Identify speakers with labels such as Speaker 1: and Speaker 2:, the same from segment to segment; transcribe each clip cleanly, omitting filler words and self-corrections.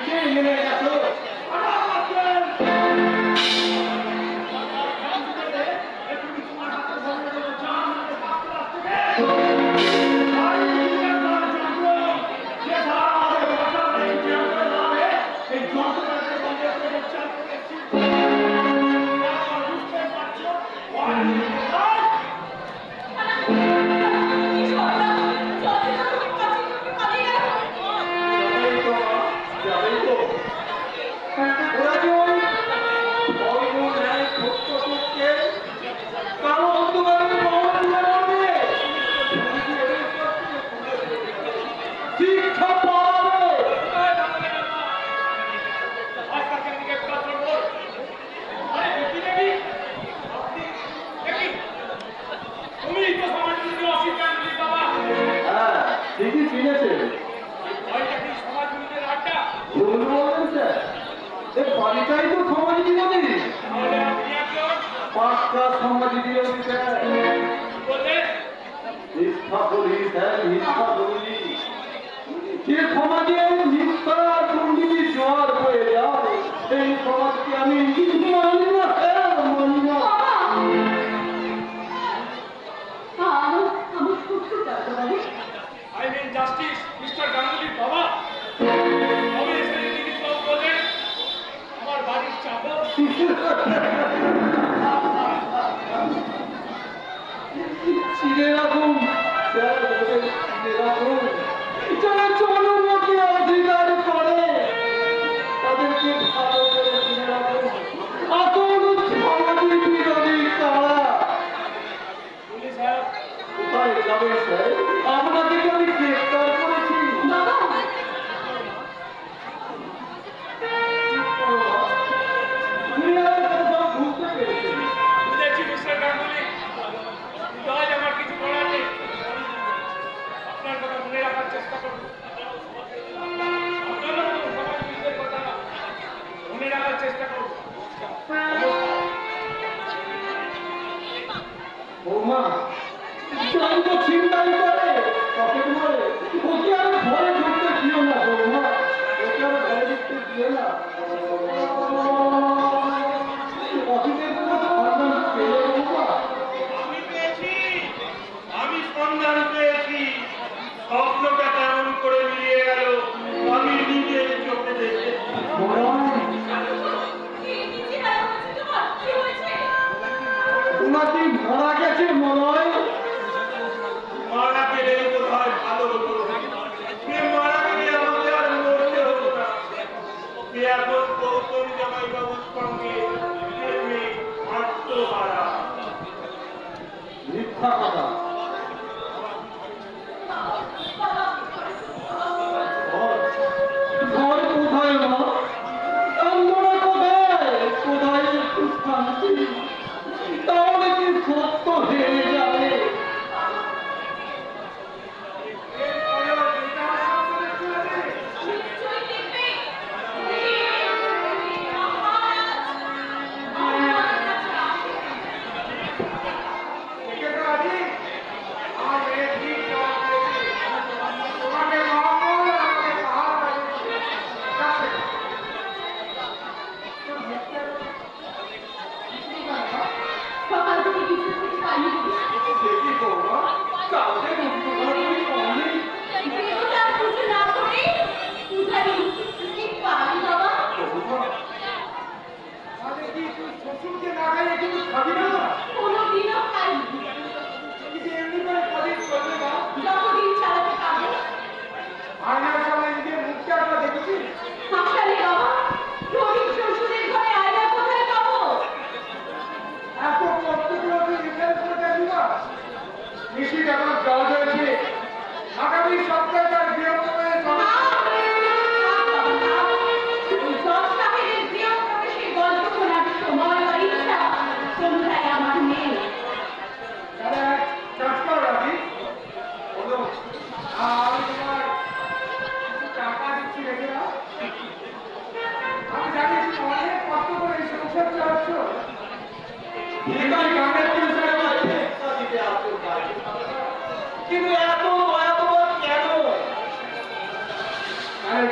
Speaker 1: নিচে নেমে গেছো।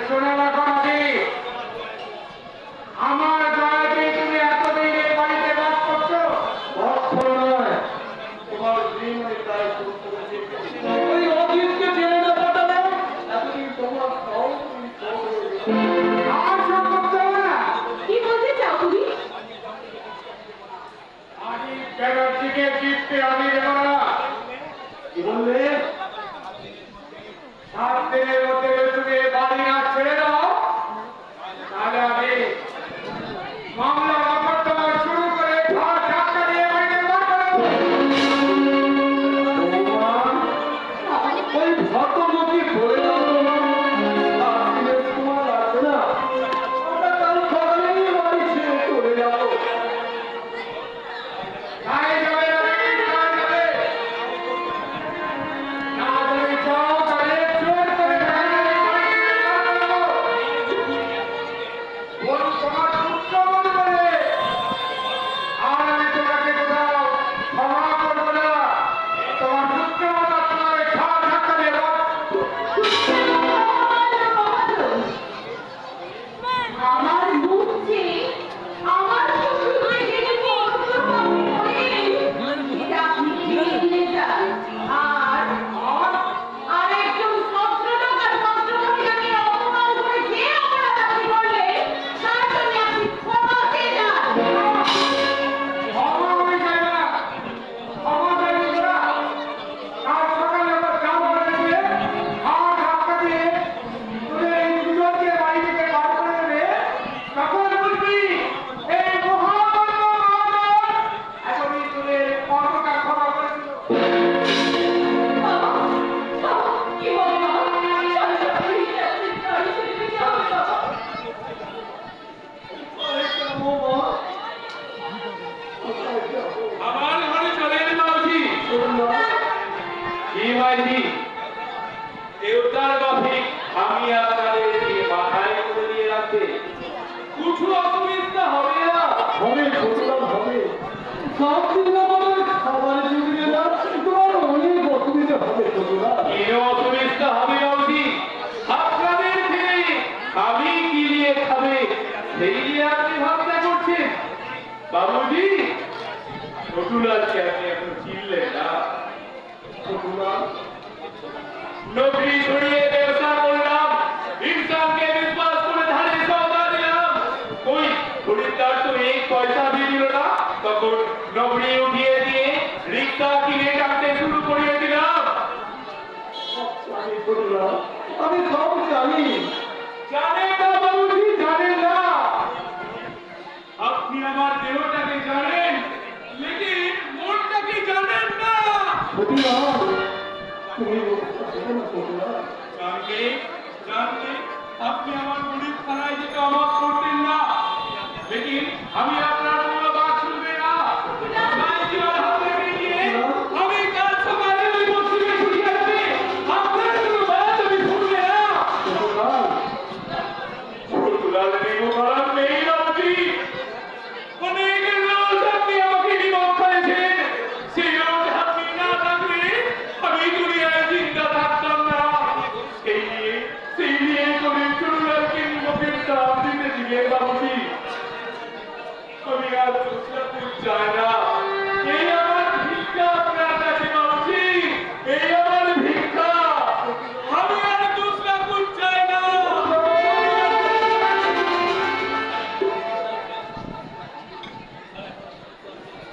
Speaker 2: শোনা রাখো নাকি
Speaker 1: বাবুজি, ছোটুলালকে আপনি এখন চিনলেন না?
Speaker 2: ছোটুলাল
Speaker 1: নকরি ছড়িয়ে ব্যবসা করলাম, ইনসানকে বিশ্বাস করে ধারে সওদা দিলাম, ওই খরিদ্দার তো এক পয়সা भी দিল না। তখন নকরি উঠিয়ে দিয়ে রিক্সা কিনে টানতে শুরু করে দিলাম।
Speaker 2: আমি ছোটুলাল, আমি সব জানি।
Speaker 1: জানেন না বাবুজি, জানেন না? আপনি আমার দেহটাকে জানেন, লেকিন মনটাকে জানেন না।
Speaker 2: ছোটুলাল, তুমি ছোটুলাল
Speaker 1: জানলে জানলে আপনি আমার গরিব খানায় যেতে অবাক করতেন না, লেকিন আমি আপনার কোনো বাত শুনবে না। তাই জীবন হাতে নিয়ে আমি কাল সকালে ওই মসজিদে ছুটি আসবে, আপনার কোনো বাত আমি শুনবে না।
Speaker 2: ছোটুলাল
Speaker 1: ছোটুলাল দেবো খারাপ নেই বাবুজি, অনেক রোজ আপনি আমাকে নিমক করেছেন, সেই রোজ আপনি না থাকলে আমি দুনিয়ায় জিন্দা থাকতাম না। সেই নিয়ে গরিব ছোটুলালকে নিমকের দাম দিতে দিলেন বাবুজি। আমি আর দুসরা কুছ চাই না, এই আমার ভিক্ষা আপনার কাছে বাবুজি, এই আমার ভিক্ষা, আমি আর দুসরা কুছ চাই না।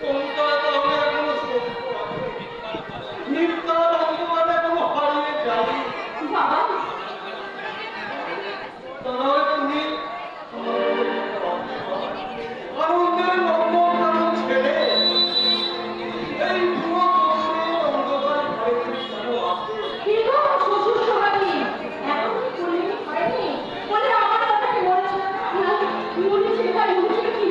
Speaker 2: তোমরা তাহলে এখনো সত্য আছে। মিথ্যার অপমান এখনো হারিয়ে যায়নি।
Speaker 3: বাবা,
Speaker 2: তাহলে তুমি আনন্দের নন্দনকানন ছেড়ে এই পুরো অন্ধকার ঘরে কেন আসবে?
Speaker 3: কি গো শ্বশুর সোনালি, এখনই বলিনি হয়নি? বলে আমার কথা কি বলছে? বলেছি ভাই, বলেছি কি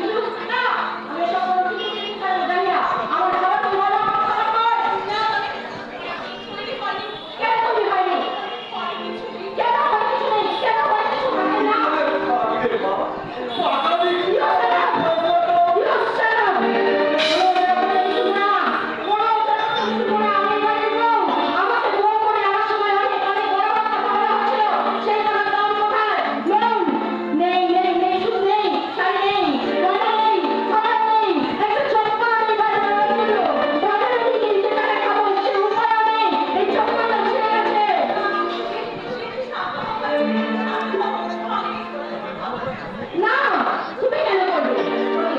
Speaker 3: না? আমি সব বলছি জানি না। আমার খাবার তো ভালো, আমার খাবার নয়। কেন তুমি হয়নি? কেন হয় কিছু নেই? কেন হয় কিছু হয় না?
Speaker 2: আরে বাবা, পাগলামি কি?
Speaker 3: না, তুমি কেন করবে?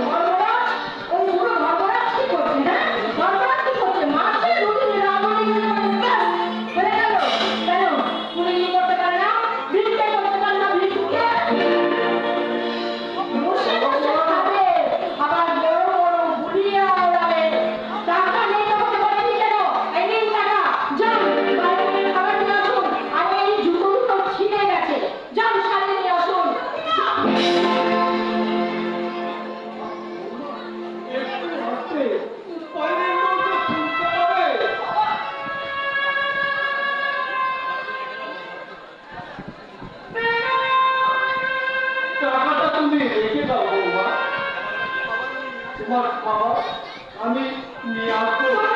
Speaker 3: ধর্মরাজ, ওই বুড়ো ধর্মরাজ কি করছে? হ্যাঁ, ধর্মরাজ কি করছে? মাসে দুদিন রাবণী ব্যাস হয়ে গেল। কেন তুমি কি করতে পারে না? ভিক্ষে করতে পারে না? ভিক্ষে বসে বসে খাবে, আবার বড় বড় বুড়িয়া ওড়াবে। টাকা নেই তোমাকে বলেনি কেন? এই নিন টাকা, যান বাইরে থেকে খাবার নিয়ে আসুন, আর এই জুতো দুটো ছিঁড়ে গেছে, যান সারিয়ে নিয়ে আসুন।
Speaker 2: একটু হাসতে বাইরের লোককে শুনতে পাবে। টাকাটা তুমি রেখে দাও বৌমা, তোমার খাবার আমি নিয়ে আসবো।